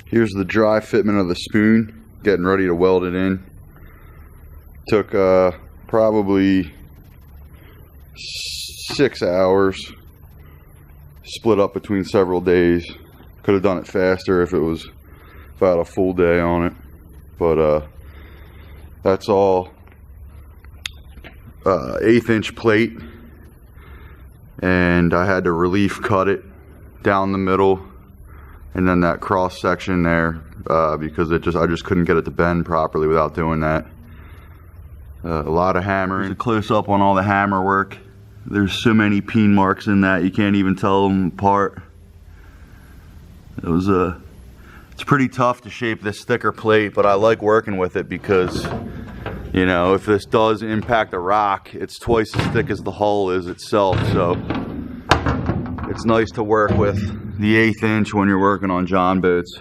Here's the dry fitment of the spoon, getting ready to weld it in. Took probably 6 hours, split up between several days. Could have done it faster if I had a full day on it, but that's all 1/8 inch plate, and I had to relief cut it down the middle, and then that cross section there because I just couldn't get it to bend properly without doing that. A lot of hammering. Here's a close up on all the hammer work. There's so many peen marks in that you can't even tell them apart. It's pretty tough to shape this thicker plate, but I like working with it because, you know, if this does impact a rock, it's twice as thick as the hull is itself, so it's nice to work with the 1/8 inch when you're working on John boats.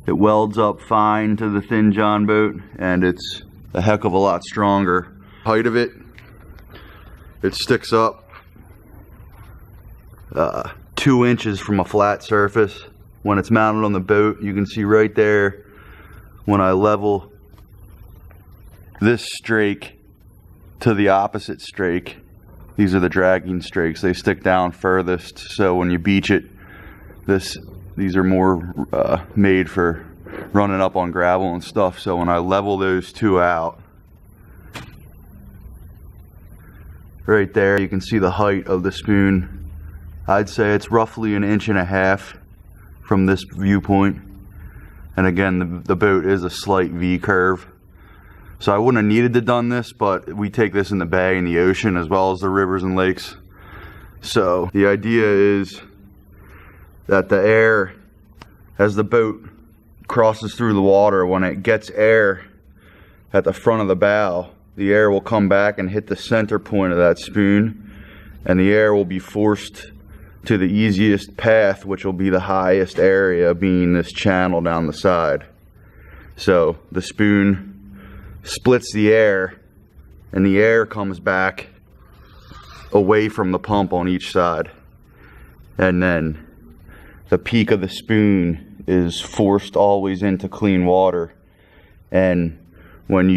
It welds up fine to the thin John boat, and it's a heck of a lot stronger. Height of it sticks up 2 inches from a flat surface. When it's mounted on the boat, you can see right there when I level this strake to the opposite strake, these are the dragging strakes. They stick down furthest, so when you beach it, these are more made for running up on gravel and stuff. So when I level those two out, right there you can see the height of the spoon. I'd say it's roughly 1.5 inches from this viewpoint, and again the boat is a slight V curve, so I wouldn't have needed to done this, but we take this in the bay and the ocean as well as the rivers and lakes. So the idea is that the air, as the boat crosses through the water, when it gets air at the front of the bow, the air will come back and hit the center point of that spoon, and the air will be forced to the easiest path, which will be the highest area, being this channel down the side. So the spoon splits the air, and the air comes back away from the pump on each side, and then the peak of the spoon is forced always into clean water. And when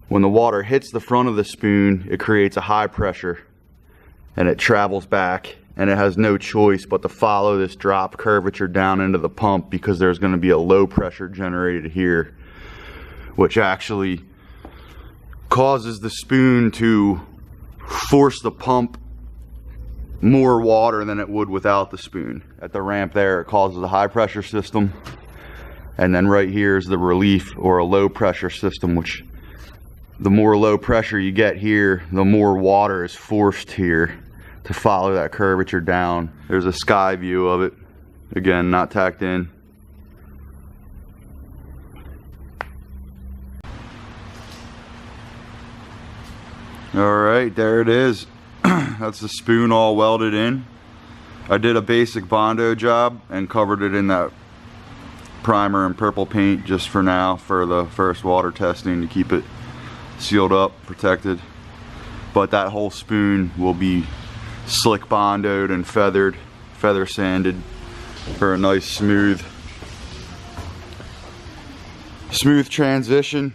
the water hits the front of the spoon, it creates a high pressure, and it travels back, and it has no choice but to follow this drop curvature down into the pump, because there's going to be a low pressure generated here, which actually causes the spoon to force the pump more water than it would without the spoon. At the ramp there, it causes a high pressure system, and then right here is the relief or a low pressure system, which the more low pressure you get here, the more water is forced here to follow that curvature down. There's a sky view of it, again not tacked in. Alright, there it is. That's the spoon all welded in. I did a basic Bondo job and covered it in that primer and purple paint just for now, for the first water testing, to keep it sealed up, protected. But that whole spoon will be slick Bondoed and feather sanded for a nice smooth transition.